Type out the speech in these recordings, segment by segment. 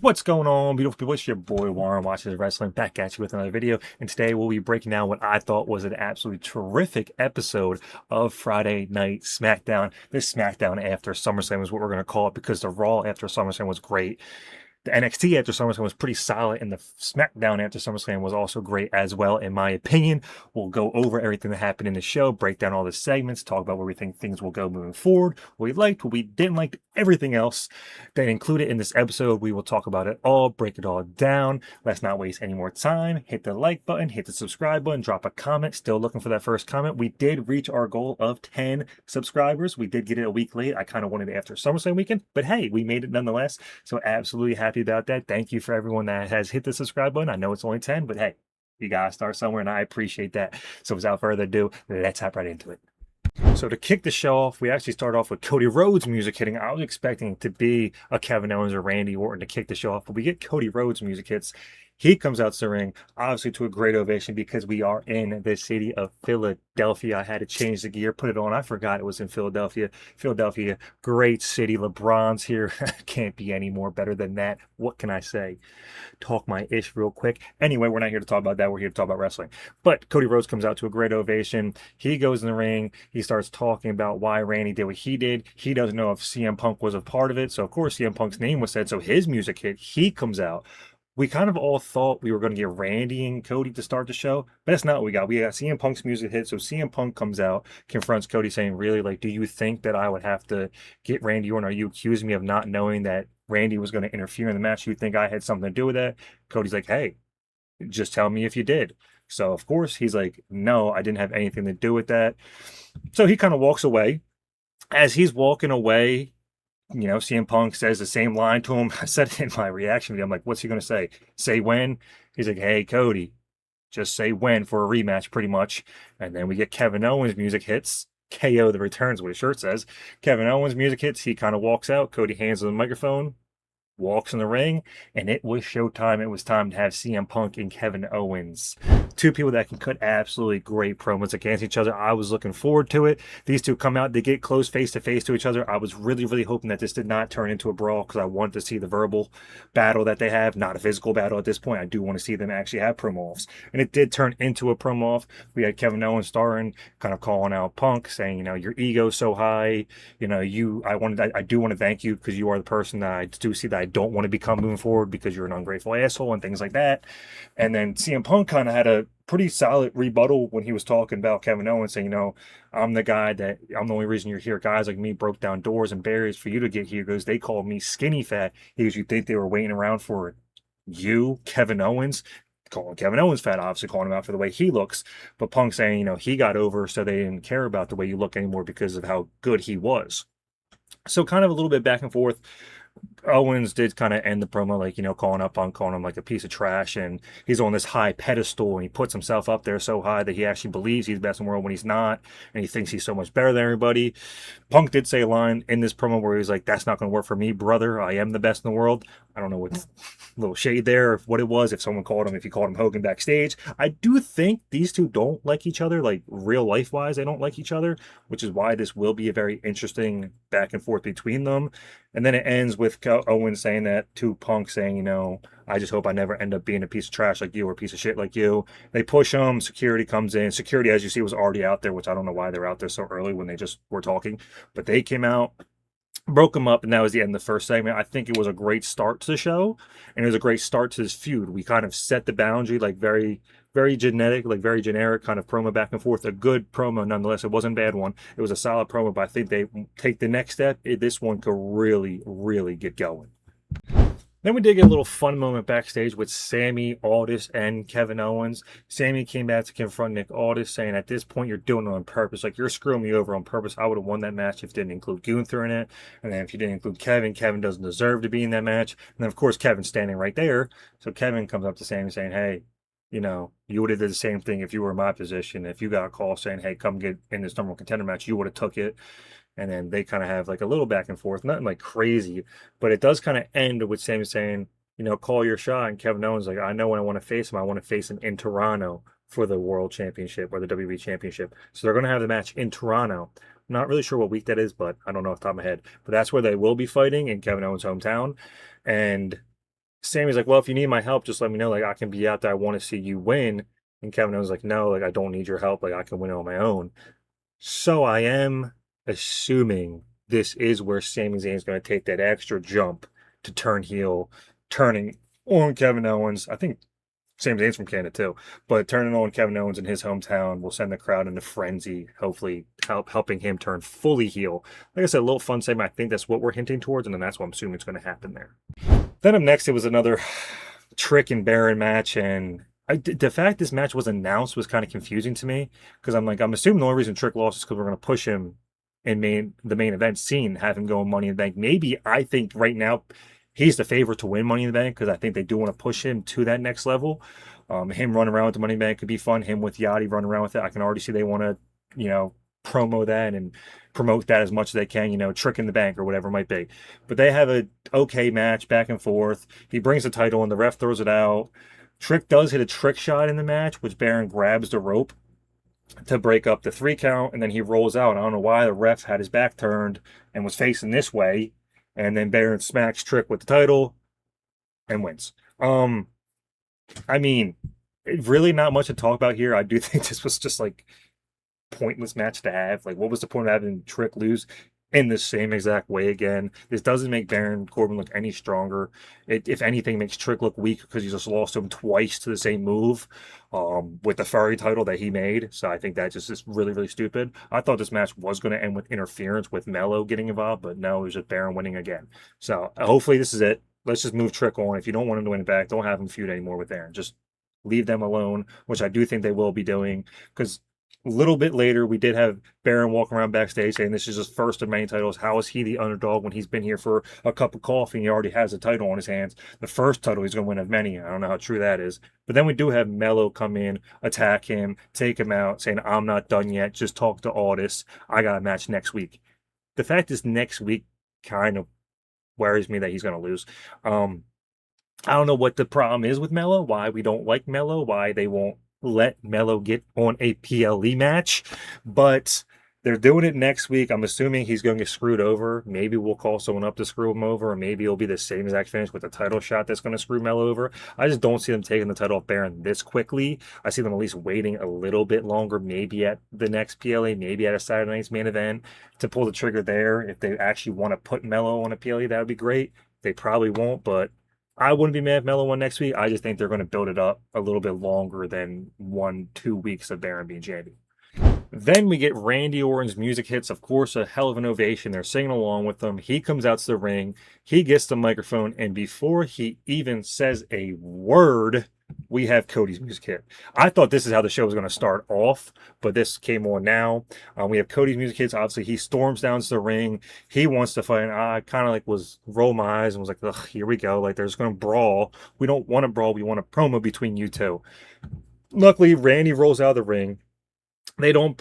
What's going on, beautiful people? It's your boy Warren Watches Wrestling back at you with another video. And today we'll be breaking down what I thought was an absolutely terrific episode of Friday Night SmackDown. This SmackDown after SummerSlam is what we're going to call it because the Raw after SummerSlam was great. The NXT after SummerSlam was pretty solid, and the SmackDown after SummerSlam was also great as well, in my opinion. We'll go over everything that happened in the show, break down all the segments, talk about where we think things will go moving forward, what we liked, what we didn't like, everything else that included in this episode. We will talk about it all, break it all down. Let's not waste any more time. Hit the like button, hit the subscribe button, drop a comment. Still looking for that first comment. We did reach our goal of 10 subscribers. We did get it a week late. I kind of wanted it after SummerSlam weekend, but hey, we made it nonetheless. So absolutely happy about that. Thank you for everyone that has hit the subscribe button. I know it's only 10, but hey, you gotta start somewhere, and I appreciate that. So without further ado, let's hop right into it. So to kick the show off, we actually start off with Cody Rhodes music hitting. I was expecting it to be a Kevin Owens or Randy Orton to kick the show off, but we get Cody Rhodes music hits. He comes out to the ring, obviously to a great ovation because we are in the city of Philadelphia. I had to change the gear, put it on. I forgot it was in Philadelphia. Philadelphia, great city. LeBron's here. Can't be any more better than that. What can I say? Talk my ish real quick. Anyway, we're not here to talk about that. We're here to talk about wrestling. But Cody Rhodes comes out to a great ovation. He goes in the ring. He starts talking about why Randy did what he did. He doesn't know if CM Punk was a part of it. So, of course, CM Punk's name was said. So his music hit. He comes out. We kind of all thought we were going to get Randy and Cody to start the show, but that's not what we got. We got CM Punk's music hit. So CM Punk comes out, confronts Cody saying, really, like, do you think that I would have to get Randy Orton? Are you accusing me of not knowing that Randy was going to interfere in the match? You think I had something to do with that? Cody's like, hey, just tell me if you did. So, of course, he's like, no, I didn't have anything to do with that. So he kind of walks away. As he's walking away, CM Punk says the same line to him. I said it in my reaction video. I'm like, what's he going to say? Say when? He's like, hey, Cody, just say when for a rematch, pretty much. And then we get Kevin Owens music hits. KO the returns, what his shirt says. Kevin Owens music hits. He kind of walks out. Cody hands him the microphone, walks in the ring, and it was showtime. It was time to have CM Punk and Kevin Owens. Two people that can cut absolutely great promos against each other. I was looking forward to it. These two come out, they get close face to face to each other. I was really, really hoping that this did not turn into a brawl because I wanted to see the verbal battle that they have, not a physical battle at this point. I do want to see them actually have promo offs. And it did turn into a promo off. We had Kevin Owens starring, kind of calling out Punk, saying, your ego's so high. I do want to thank you because you are the person that I do see that I don't want to become moving forward because you're an ungrateful asshole and things like that. And then CM Punk kind of had a pretty solid rebuttal when he was talking about Kevin Owens, saying, I'm the only reason you're here. Guys like me broke down doors and barriers for you to get here because they called me skinny fat. He goes, you think they were waiting around for you, Kevin Owens? Calling Kevin Owens fat, obviously calling him out for the way he looks. But Punk saying, he got over, so they didn't care about the way you look anymore because of how good he was. So kind of a little bit back and forth. Owens did kind of end the promo like, calling up Punk, calling him like a piece of trash, and he's on this high pedestal and he puts himself up there so high that he actually believes he's the best in the world when he's not, and he thinks he's so much better than everybody. Punk did say a line in this promo where he's like, that's not going to work for me, brother. I am the best in the world. I don't know what little shade there, what it was, if he called him Hogan backstage. I do think these two don't like each other, like real life wise, they don't like each other, which is why this will be a very interesting back and forth between them. And then it ends with Owens saying that to Punk, saying, I just hope I never end up being a piece of trash like you or a piece of shit like you. They push him. Security comes in. Security, as you see, was already out there, which I don't know why they're out there so early when they just were talking. But they came out, broke him up, and that was the end of the first segment. I think it was a great start to the show, and it was a great start to this feud. We kind of set the boundary, like very, very genetic, like very generic kind of promo back and forth. A good promo nonetheless. It wasn't a bad one. It was a solid promo, but I think they take the next step. This one could really, really get going. Then we did get a little fun moment backstage with Sammy, Aldis, and Kevin Owens. Sammy came back to confront Nick Aldis, saying, at this point, you're doing it on purpose. Like, you're screwing me over on purpose. I would have won that match if you didn't include Gunther in it. And then if you didn't include Kevin, Kevin doesn't deserve to be in that match. And then, of course, Kevin's standing right there. So Kevin comes up to Sammy saying, hey, you would have did the same thing if you were in my position. If you got a call saying, hey, come get in this number one contender match, you would have took it. And then they kind of have like a little back and forth, nothing like crazy, but it does kind of end with Sammy saying, call your shot. And Kevin Owens like, I know when I want to face him, I want to face him in Toronto for the World Championship or the WWE Championship. So they're going to have the match in Toronto. I'm not really sure what week that is, but I don't know off the top of my head. But that's where they will be fighting, in Kevin Owens' hometown. And Sammy's like, well, if you need my help, just let me know. Like, I can be out there. I want to see you win. And Kevin Owens like, no, like, I don't need your help. Like, I can win it on my own. So I am assuming this is where Sami Zayn is going to take that extra jump to turn heel, turning on Kevin Owens. I think Sami Zayn's from Canada too, but turning on Kevin Owens in his hometown will send the crowd into frenzy, hopefully helping him turn fully heel. Like I said, a little fun segment. I think that's what we're hinting towards, and then that's what I'm assuming is going to happen there. Then up next, it was another Trick and Baron match, and the fact this match was announced was kind of confusing to me because I'm assuming the only reason Trick lost is because we're going to push him in the main event scene, have him go Money in the Bank. Maybe I think right now he's the favorite to win Money in the Bank because I think they do want to push him to that next level. Him running around with the Money in the Bank could be fun. Him with Yachty running around with it, I can already see they want to, promo that and promote that as much as they can, Trick in the Bank or whatever it might be. But they have a okay match back and forth. He brings the title and the ref throws it out. Trick does hit a trick shot in the match, which Baron grabs the rope to break up the 3 count, and then he rolls out. I don't know why the ref had his back turned and was facing this way, and then Baron smacks Trick with the title and wins. I mean, really not much to talk about here. I do think this was just like pointless match to have. Like, what was the point of having Trick lose in the same exact way again? This doesn't make Baron Corbin look any stronger. It, if anything, makes Trick look weak because he just lost to him twice to the same move with the Furry title that he made. So I think that just is really, really stupid. I thought this match was going to end with interference with Mello getting involved, but no, it was just Baron winning again. So hopefully this is it. Let's just move Trick on. If you don't want him to win it back, don't have him feud anymore with Baron. Just leave them alone, which I do think they will be doing because a little bit later, we did have Baron walking around backstage saying this is his first of many titles. How is he the underdog when he's been here for a cup of coffee and he already has a title on his hands? The first title he's going to win of many. I don't know how true that is. But then we do have Mello come in, attack him, take him out, saying, I'm not done yet. Just talk to Aldis. I got a match next week. The fact is next week kind of worries me that he's going to lose. I don't know what the problem is with Mello, why we don't like Mello, why they won't let Mello get on a PLE match, but they're doing it next week. I'm assuming he's going to get screwed over. Maybe we'll call someone up to screw him over, or maybe it'll be the same exact finish with the title shot that's going to screw Mello over. I just don't see them taking the title off Baron this quickly. I see them at least waiting a little bit longer, maybe at the next PLE, maybe at a Saturday night's main event to pull the trigger there. If they actually want to put Mello on a PLE, that would be great. They probably won't, but I wouldn't be mad if Mello won next week. I just think they're going to build it up a little bit longer than 1-2 weeks of Baron being champion. Then we get Randy Orton's music hits. Of course, a hell of an ovation. They're singing along with them. He comes out to the ring. He gets the microphone. And before he even says a word, we have Cody's music hit. I thought this is how the show was going to start off, but this came on now. We have Cody's music hits. Obviously, he storms down to the ring. He wants to fight. And I kind of like was roll my eyes and was like, ugh, here we go. Like, there's going to brawl. We don't want to brawl. We want a promo between you two. Luckily, Randy rolls out of the ring. They don't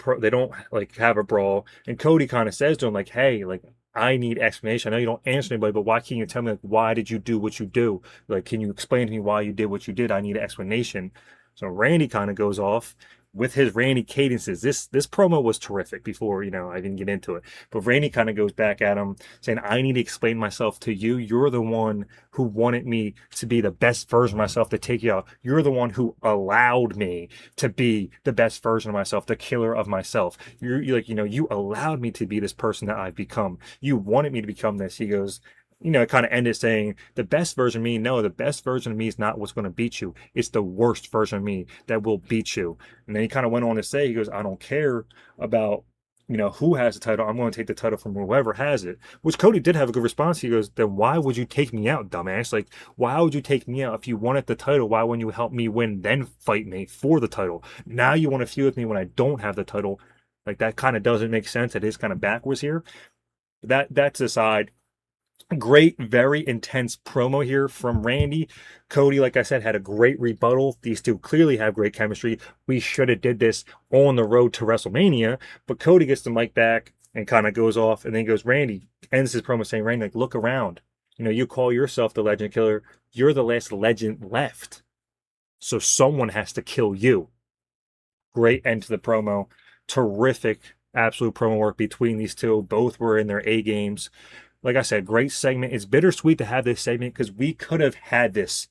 like have a brawl, and Cody kind of says to him like, "Hey, like I need explanation. I know you don't answer anybody, but why can't you tell me like why did you do what you do? Like, can you explain to me why you did what you did? I need an explanation." So Randy kind of goes off with his Randy cadences. This promo was terrific. Before I didn't get into it, but Randy kind of goes back at him saying, "I need to explain myself to you. You're the one who wanted me to be the best version of myself to take you out. You're the one who allowed me to be the best version of myself, the killer of myself. You're like, you allowed me to be this person that I've become. You wanted me to become this." He goes, it kind of ended saying, the best version of me, no, the best version of me is not what's going to beat you. It's the worst version of me that will beat you. And then he kind of went on to say, he goes, I don't care about, who has the title. I'm going to take the title from whoever has it, which Cody did have a good response. He goes, then why would you take me out, dumbass? Like, why would you take me out? If you wanted the title, why wouldn't you help me win, then fight me for the title? Now you want to feud with me when I don't have the title. Like, that kind of doesn't make sense. It is kind of backwards here. That's aside. Great, very intense promo here from Randy. Cody, like I said, had a great rebuttal. These two clearly have great chemistry. We should have did this on the road to WrestleMania, but Cody gets the mic back and kind of goes off, and then goes, Randy ends his promo saying, Randy, like, look around. You call yourself the legend killer. You're the last legend left. So someone has to kill you. Great end to the promo. Terrific, absolute promo work between these two. Both were in their A games. Like I said, great segment. It's bittersweet to have this segment because we could have had this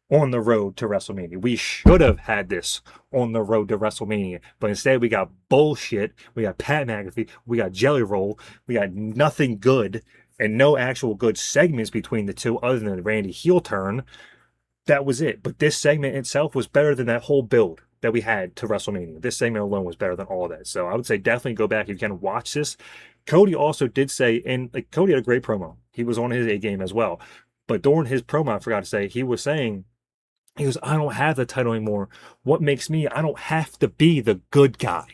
on the road to WrestleMania. We should have had this on the road to WrestleMania, but instead we got bullshit. We got Pat McAfee. We got Jelly Roll. We got nothing good and no actual good segments between the two other than the Randy heel turn. That was it. But this segment itself was better than that whole build that we had to WrestleMania. This segment alone was better than all that. So I would say definitely go back if you can watch this. Cody also did say, and like Cody had a great promo. He was on his A game as well. But during his promo, I forgot to say, he was saying, he goes, I don't have the title anymore. What makes me, I don't have to be the good guy.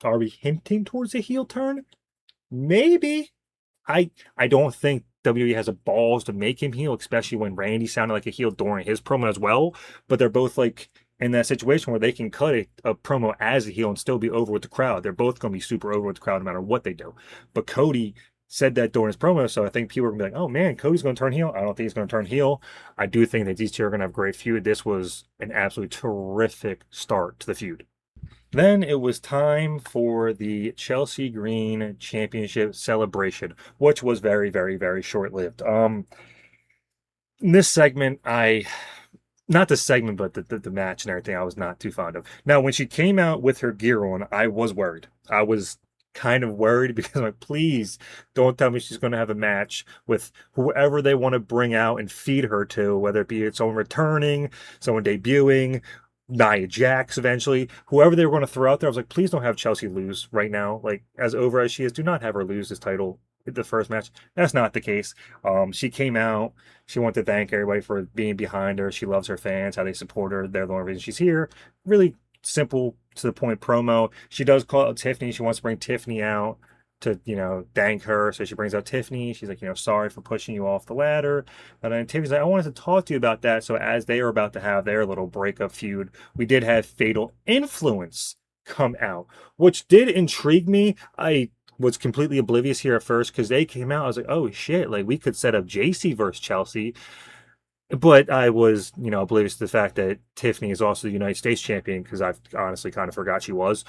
Are we hinting towards a heel turn? Maybe. I don't think WWE has a balls to make him heel, especially when Randy sounded like a heel during his promo as well. But they're both like in that situation where they can cut a promo as a heel and still be over with the crowd. They're both going to be super over with the crowd no matter what they do. But Cody said that during his promo, so I think people are going to be like, oh man, Cody's going to turn heel. I don't think he's going to turn heel. I do think that these two are going to have a great feud. This was an absolutely terrific start to the feud. Then it was time for the Chelsea Green Championship celebration, which was very, very, very short-lived. This segment, not the segment, but the match and everything, I was not too fond of. Now, when she came out with her gear on, I was worried. I was kind of worried because I'm like, please don't tell me she's going to have a match with whoever they want to bring out and feed her to, whether it be someone returning, someone debuting, Nia Jax eventually, whoever they were going to throw out there. I was like, please don't have Chelsea lose right now. Like, as over as she is, do not have her lose this title in the first match. That's not the case. She came out. She wanted to thank everybody for being behind her. She loves her fans, how they support her. They're the only reason she's here. Really simple, to the point promo. She does call out Tiffany. She wants to bring Tiffany out to, thank her. So she brings out Tiffany. She's like, sorry for pushing you off the ladder. And then Tiffany's like, I wanted to talk to you about that. So as they are about to have their little breakup feud, we did have Fatal Influence come out, which did intrigue me. I was completely oblivious here at first because they came out. I was like, oh shit, like we could set up JC versus Chelsea. But I was, oblivious to the fact that Tiffany is also the United States champion because I've honestly kind of forgot she was.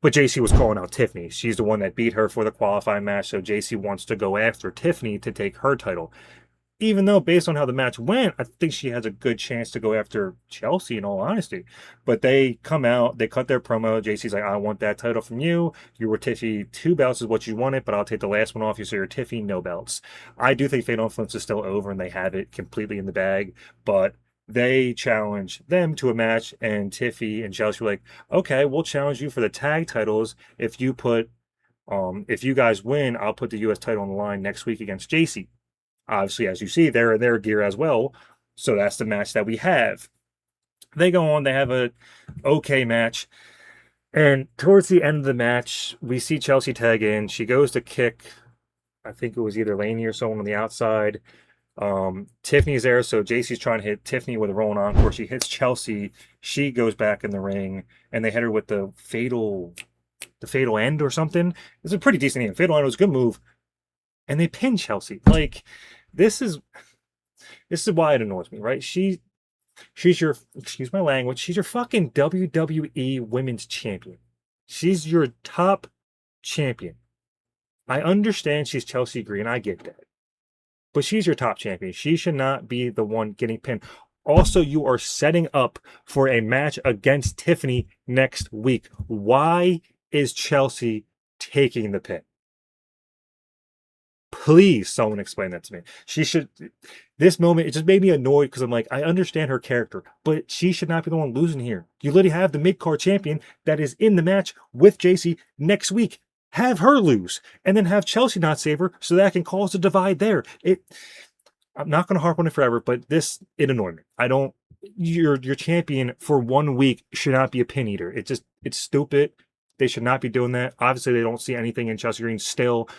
But JC was calling out Tiffany. She's the one that beat her for the qualifying match, so JC wants to go after Tiffany to take her title. Even though, based on how the match went, I think she has a good chance to go after Chelsea, in all honesty. But they come out, they cut their promo. JC's like, I want that title from you. You were Tiffy, 2 belts is what you wanted, but I'll take the last one off you, so you're Tiffy, no belts. I do think Fatal Influence is still over, and they have it completely in the bag. But they challenge them to a match, and Tiffy and Chelsea were like, okay, we'll challenge you for the tag titles if you guys win, I'll put the U.S. title on the line next week against JC. Obviously, as you see, they're in their gear as well. So that's the match that we have. They go on, they have a okay match. And towards the end of the match, we see Chelsea tag in. She goes to kick, I think it was either Laney or someone on the outside. Tiffany's there, so JC's trying to hit Tiffany with a rolling encore. She hits Chelsea. She goes back in the ring, and they hit her with the fatal end or something. It's a pretty decent name. Fatal end was a good move. And they pin Chelsea. Like, this is why it annoys me, right? She's your, excuse my language, she's your fucking WWE Women's Champion. She's your top champion. I understand she's Chelsea Green, I get that. But she's your top champion. She should not be the one getting pinned. Also, you are setting up for a match against Tiffany next week. Why is Chelsea taking the pin? Please, someone explain that to me. This moment, it just made me annoyed because I'm like, I understand her character, but she should not be the one losing here. You literally have the mid-card champion that is in the match with JC next week. Have her lose, and then have Chelsea not save her so that can cause a divide there. I'm not going to harp on it forever, but it annoyed me. Your champion for 1 week should not be a pin eater. It's stupid. They should not be doing that. Obviously, they don't see anything in Chelsea Green still.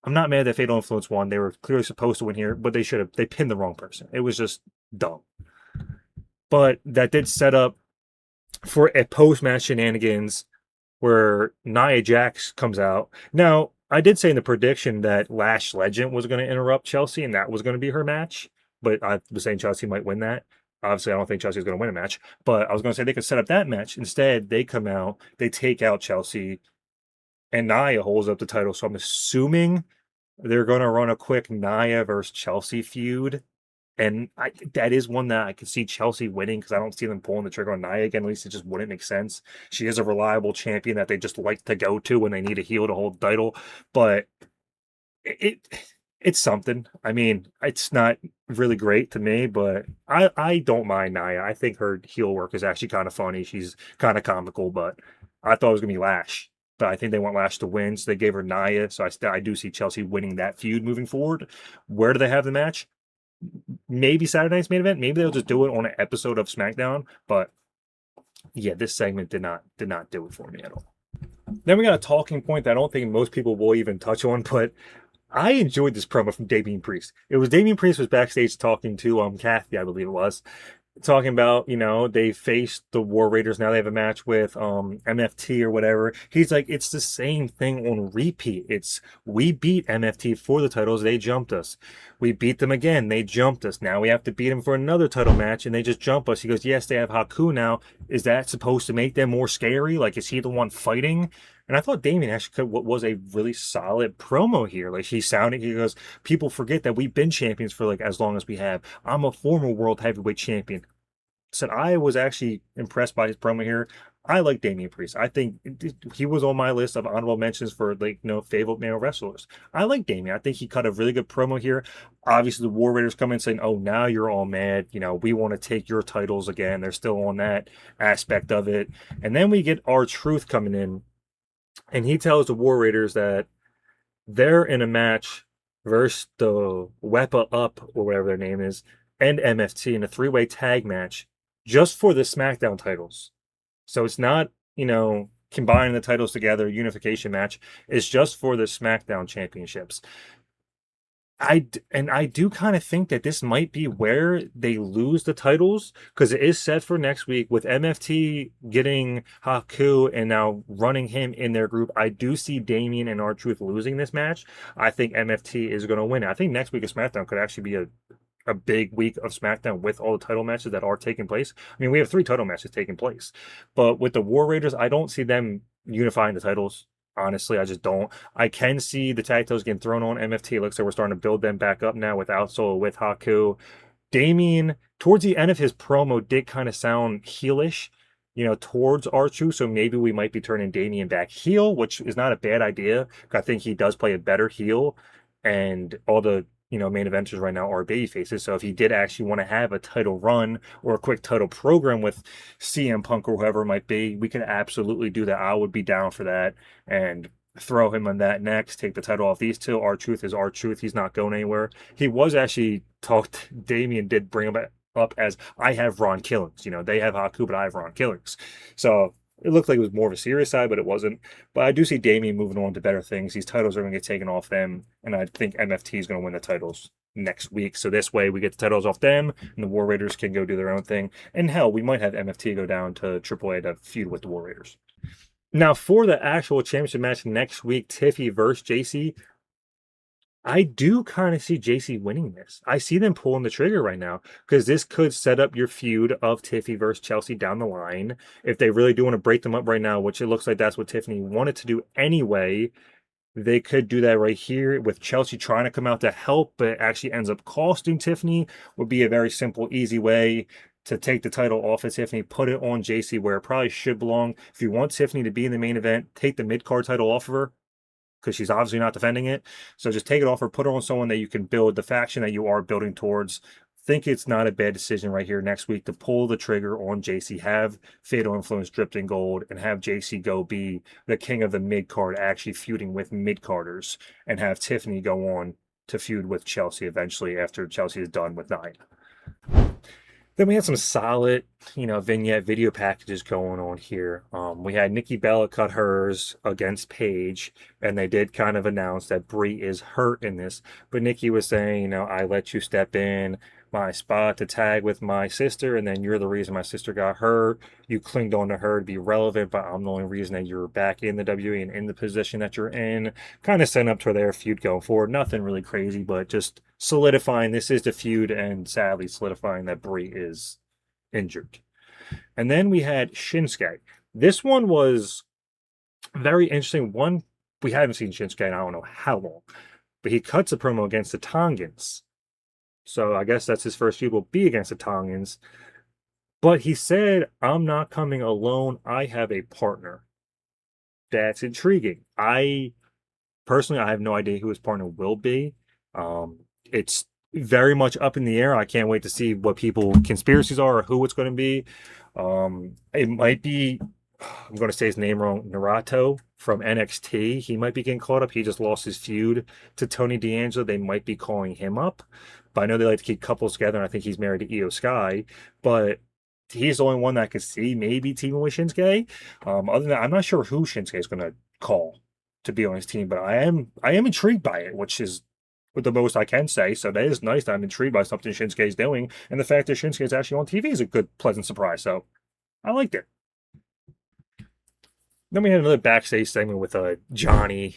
I'm not mad that Fatal Influence won. They were clearly supposed to win here, but they pinned the wrong person. It was just dumb. But that did set up for a post-match shenanigans where Nia Jax comes out. Now, I did say in the prediction that Lash Legend was going to interrupt Chelsea, and that was going to be her match. But I was saying Chelsea might win that. Obviously, I don't think Chelsea's going to win a match. But I was going to say they could set up that match. Instead, they come out, they take out Chelsea, and Nia holds up the title. So I'm assuming they're going to run a quick Nia versus Chelsea feud. And that is one that I could see Chelsea winning because I don't see them pulling the trigger on Nia again. At least it just wouldn't make sense. She is a reliable champion that they just like to go to when they need a heel to hold the title. But it it's something. I mean, it's not really great to me, but I don't mind Nia. I think her heel work is actually kind of funny. She's kind of comical, but I thought it was gonna be Lash. But I think they want Lash to win, so they gave her Nia. So I do see Chelsea winning that feud moving forward. Where do they have the match? Maybe Saturday night's main event. Maybe they'll just do it on an episode of SmackDown. But yeah, this segment did not do it for me at all. Then we got a talking point that I don't think most people will even touch on, but I enjoyed this promo from Damian Priest. It was Damian Priest was backstage talking to Kathy, I believe it was, talking about, they faced the War Raiders. Now they have a match with MFT or whatever. He's like, it's the same thing on repeat. It's we beat MFT for the titles, they jumped us. We beat them again, they jumped us. Now we have to beat them for another title match and they just jump us. He goes, yes, they have Haku now. Is that supposed to make them more scary? Like, is he the one fighting? And I thought Damien actually was a really solid promo here. Like, he goes, people forget that we've been champions for like as long as we have. I'm a former world heavyweight champion. Said I was actually impressed by his promo here. I like Damian Priest. I think he was on my list of honorable mentions for favorite male wrestlers. I like Damian. I think he cut a really good promo here. Obviously, the War Raiders come in saying, "Oh, now you're all mad. We want to take your titles again." They're still on that aspect of it, and then we get R-Truth coming in, and he tells the War Raiders that they're in a match versus the Wepa Up or whatever their name is and MFT in a three-way tag match just for the SmackDown titles. So it's not, combining the titles together, unification match. It's just for the SmackDown championships. I do kind of think that this might be where they lose the titles because it is set for next week with MFT getting Haku and now running him in their group. I do see Damien and R-Truth losing this match. I think MFT is going to win. I think next week of SmackDown could actually be a big week of SmackDown with all the title matches that are taking place. I mean, we have 3 title matches taking place, but with the War Raiders, I don't see them unifying the titles. Honestly, I just don't. I can see the tag titles getting thrown on MFT. It looks like we're starting to build them back up now without Solo, with Haku. Damien, towards the end of his promo, did kind of sound heelish, towards R-Truth. So maybe we might be turning Damien back heel, which is not a bad idea. I think he does play a better heel. And all the main eventers right now are baby faces. So if he did actually want to have a title run or a quick title program with CM Punk or whoever it might be, we could absolutely do that. I would be down for that and throw him on that next, take the title off these two. R-Truth is R-Truth. He's not going anywhere. He was actually Damien did bring him up as I have Ron Killings. They have Haku, but I have Ron Killings. So it looked like it was more of a serious side, but it wasn't. But I do see Damien moving on to better things. These titles are going to get taken off them, and I think MFT is going to win the titles next week. So this way we get the titles off them, and the War Raiders can go do their own thing. And hell, we might have MFT go down to AAA to feud with the War Raiders. Now, for the actual championship match next week, Tiffy versus JC, I do kind of see JC winning this. I see them pulling the trigger right now because this could set up your feud of Tiffy versus Chelsea down the line. If they really do want to break them up right now, which it looks like that's what Tiffany wanted to do anyway, they could do that right here with Chelsea trying to come out to help, but it actually ends up costing Tiffany. Would be a very simple, easy way to take the title off of Tiffany, put it on JC where it probably should belong. If you want Tiffany to be in the main event, take the mid-card title off of her, because she's obviously not defending it. So just take it off or put her on someone that you can build the faction that you are building towards. Think it's not a bad decision right here next week to pull the trigger on JC, have Fatal Influence dripped in gold, and have JC go be the king of the mid-card, actually feuding with mid-carders, and have Tiffany go on to feud with Chelsea eventually after Chelsea is done with Nia. Then we had some solid, vignette video packages going on here. We had Nikki Bella cut hers against Paige, and they did kind of announce that Brie is hurt in this. But Nikki was saying, I let you step in my spot to tag with my sister, and then you're the reason my sister got hurt. You clinged on to her to be relevant, but I'm the only reason that you're back in the WWE and in the position that you're in. Kind of setting up to their feud going forward. Nothing really crazy, but just solidifying this is the feud, and sadly solidifying that Brie is injured. And then we had Shinsuke. This one was very interesting. One, we haven't seen Shinsuke in I don't know how long. but he cuts a promo against the Tongans. So I guess that's his first feud will be against the Tongans. But he said, I'm not coming alone. I have a partner. That's intriguing. I have no idea who his partner will be. It's very much up in the air. I can't wait to see what people conspiracies are or who it's going to be. It might be, I'm going to say his name wrong, Naruto from NXT. He might be getting caught up. He just lost his feud to Tony D'Angelo. They might be calling him up. But I know they like to keep couples together, and I think he's married to Io Sky. But he's the only one that I could see maybe teaming with Shinsuke. Other than that, I'm not sure who Shinsuke is going to call to be on his team, but I am intrigued by it, which is the most I can say. So that is nice that I'm intrigued by something Shinsuke is doing, and the fact that Shinsuke is actually on TV is a good, pleasant surprise. So I liked it. Then we had another backstage segment with Johnny,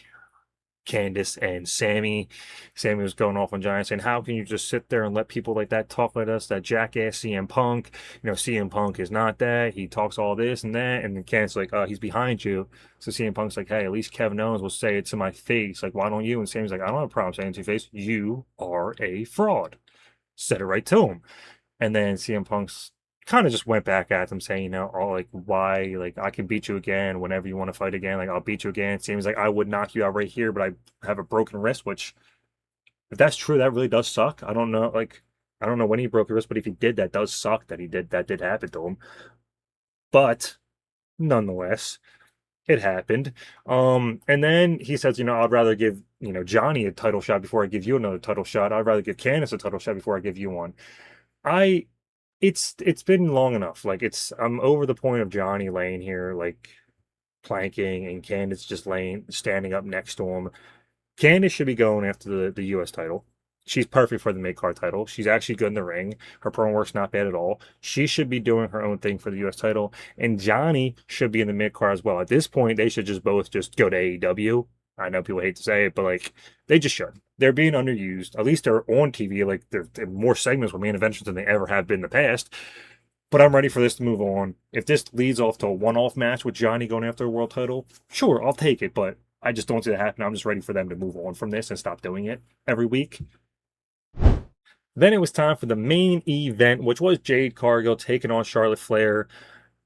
Candice, and Sammy. Sammy was going off on Johnny saying, how can you just sit there and let people like that talk like us, that jackass CM Punk? CM Punk is not that. He talks all this and that. And then Candice like, he's behind you. So CM Punk's like, hey, at least Kevin Owens will say it to my face. Like, why don't you? And Sammy's like, I don't have a problem saying it to your face. You are a fraud. Said it right to him. And then CM Punk's kind of just went back at them saying, oh, like, why, like, I can beat you again whenever you want to fight again. Like, I'll beat you again. It seems like I would knock you out right here, but I have a broken wrist, which, if that's true, that really does suck. I don't know, like, I don't know when he broke his wrist, but if he did, that does suck that did happen to him. But, nonetheless, it happened. And then he says, I'd rather give, Johnny a title shot before I give you another title shot. I'd rather give Candice a title shot before I give you one. I it's been long enough. Like I'm over the point of Johnny laying here like planking and Candice just standing up next to him. Candice should be going after the US title. She's perfect for the mid card title. She's actually good in the ring. Her promo work's not bad at all. She should be doing her own thing for the US title. And Johnny should be in the mid card as well. At this point, they should just both just go to AEW. I know people hate to say it, but like they just should. They're being underused. At least they're on TV. Like they're more segments with main events than they ever have been in the past. But I'm ready for this to move on. If this leads off to a one-off match with Johnny going after a world title, sure, I'll take it. But I just don't see that happen. I'm just ready for them to move on from this and stop doing it every week. Then it was time for the main event, which was Jade Cargill taking on Charlotte Flair.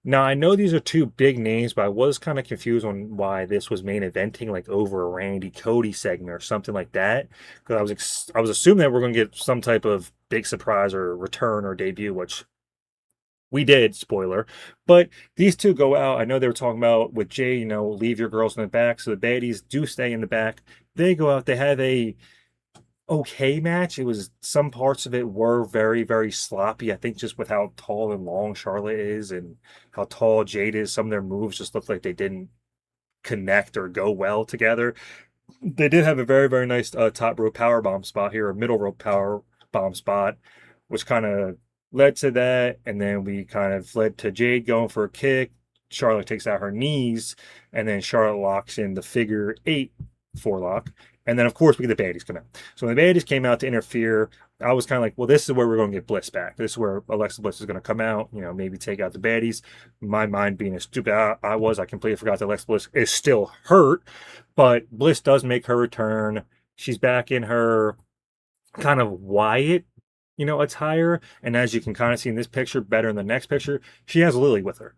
Now, I know these are two big names, but I was kind of confused on why this was main eventing, like over a Randy Cody segment or something like that. Because I was assuming that we're going to get some type of big surprise or return or debut, which we did, spoiler. But these two go out. I know they were talking about with Jay, leave your girls in the back. So the baddies do stay in the back. They go out. They have a okay match. It was some parts of it were very, very sloppy. I think just with how tall and long Charlotte is and how tall Jade is, some of their moves just looked like they didn't connect or go well together. They did have a very, very nice top rope power bomb spot here, a middle rope power bomb spot, which kind of led to that. And then we kind of led to Jade going for a kick. Charlotte takes out her knees, and then Charlotte locks in the figure 8 forelock. And then, of course, we get the baddies come out. So when the baddies came out to interfere, I was kind of like, well, this is where we're going to get Bliss back. This is where Alexa Bliss is going to come out, maybe take out the baddies. My mind being as stupid I completely forgot that Alexa Bliss is still hurt. But Bliss does make her return. She's back in her kind of Wyatt, attire. And as you can kind of see in this picture, better in the next picture, she has Lily with her.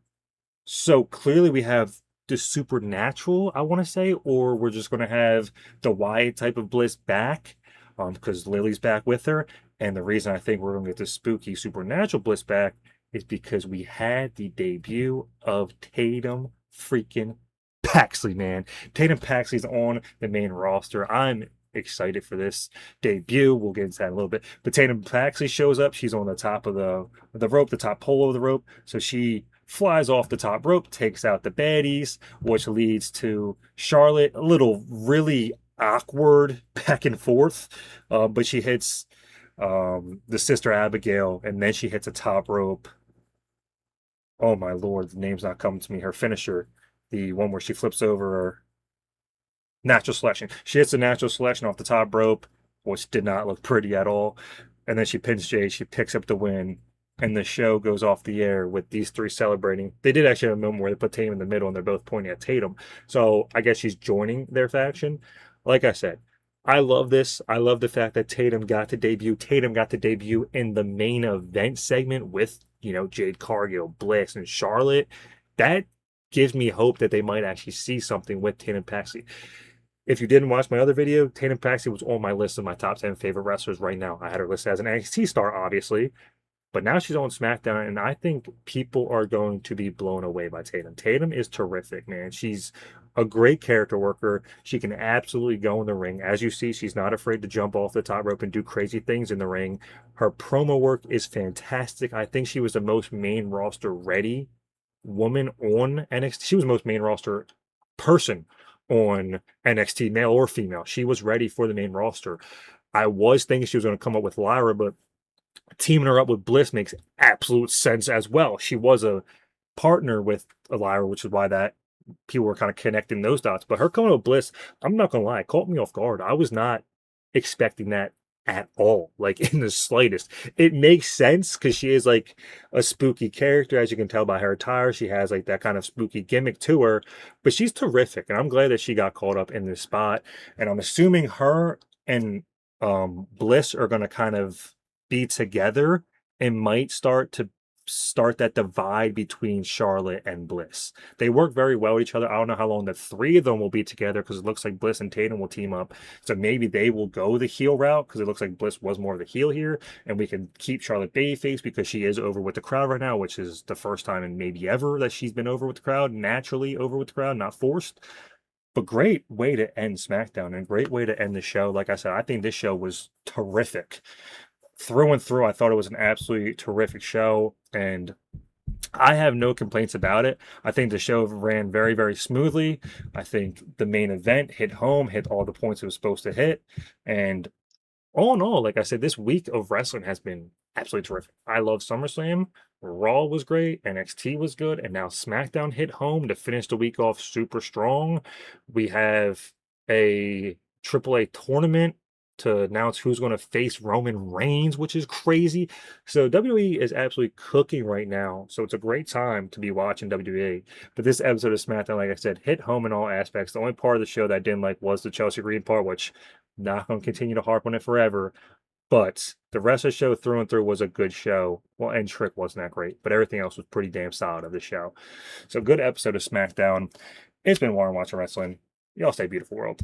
So clearly we have the supernatural, I want to say, or we're just going to have the Wyatt type of Bliss back because Lily's back with her. And the reason I think we're going to get the spooky supernatural Bliss back is because we had the debut of Tatum freaking Paxley, man. Tatum Paxley's on the main roster. I'm excited for this debut. We'll get into that in a little bit. But Tatum Paxley shows up. She's on the top of the rope, the top pole of the rope. So she flies off the top rope, takes out the baddies, which leads to Charlotte, a little really awkward back and forth. But she hits the sister Abigail, and then she hits a top rope. Oh my lord, the name's not coming to me. Her finisher, the one where she flips over her natural selection. She hits a natural selection off the top rope, which did not look pretty at all. And then she pins Jay. She picks up the win. And the show goes off the air with these three celebrating. They did actually have a moment where they put Tatum in the middle and they're both pointing at Tatum. So I guess she's joining their faction. Like I said, I love this. I love the fact that Tatum got to debut. Tatum got to debut in the main event segment with, Jade Cargill, Bliss, and Charlotte. That gives me hope that they might actually see something with Tatum Paxley. If you didn't watch my other video, Tatum Paxley was on my list of my top 10 favorite wrestlers right now. I had her listed as an NXT star, obviously, but now she's on SmackDown, and I think people are going to be blown away by Tatum. Tatum is terrific, man. She's a great character worker. She can absolutely go in the ring. As you see, she's not afraid to jump off the top rope and do crazy things in the ring. Her promo work is fantastic. I think she was the most main roster ready woman on NXT. She was the most main roster person on NXT, male or female. She was ready for the main roster. I was thinking she was going to come up with Lyra, but teaming her up with Bliss makes absolute sense as well. She was a partner with Lyra, which is why that people were kind of connecting those dots. But her coming up with Bliss, I'm not gonna lie, caught me off guard. I was not expecting that at all, like in the slightest. It makes sense because she is like a spooky character, as you can tell by her attire. She has like that kind of spooky gimmick to her, but she's terrific, and I'm glad that she got caught up in this spot. And I'm assuming her and Bliss are going to kind of be together and might start that divide between Charlotte and Bliss. They work very well with each other. I don't know how long the three of them will be together because it looks like Bliss and Tatum will team up. So maybe they will go the heel route because it looks like Bliss was more of the heel here, and we can keep Charlotte babyface because she is over with the crowd right now, which is the first time in maybe ever that she's been over with the crowd, naturally over with the crowd, not forced. But great way to end SmackDown and great way to end the show. Like I said, I think this show was terrific through and through. I thought it was an absolutely terrific show, and I have no complaints about it. I think the show ran very, very smoothly. I think the main event hit home, hit all the points it was supposed to hit. And all in all, like I said, this week of wrestling has been absolutely terrific. I love SummerSlam. Raw was great. NXT was good. And now SmackDown hit home to finish the week off super strong. We have a AAA tournament to announce who's going to face Roman Reigns, which is crazy. So WWE is absolutely cooking right now. So it's a great time to be watching WWE. But this episode of SmackDown, like I said, hit home in all aspects. The only part of the show that I didn't like was the Chelsea Green part, which I'm not going to continue to harp on it forever. But the rest of the show through and through was a good show. Well, and Trick wasn't that great, but everything else was pretty damn solid of the show. So good episode of SmackDown. It's been Warren watching wrestling. Y'all stay beautiful, world.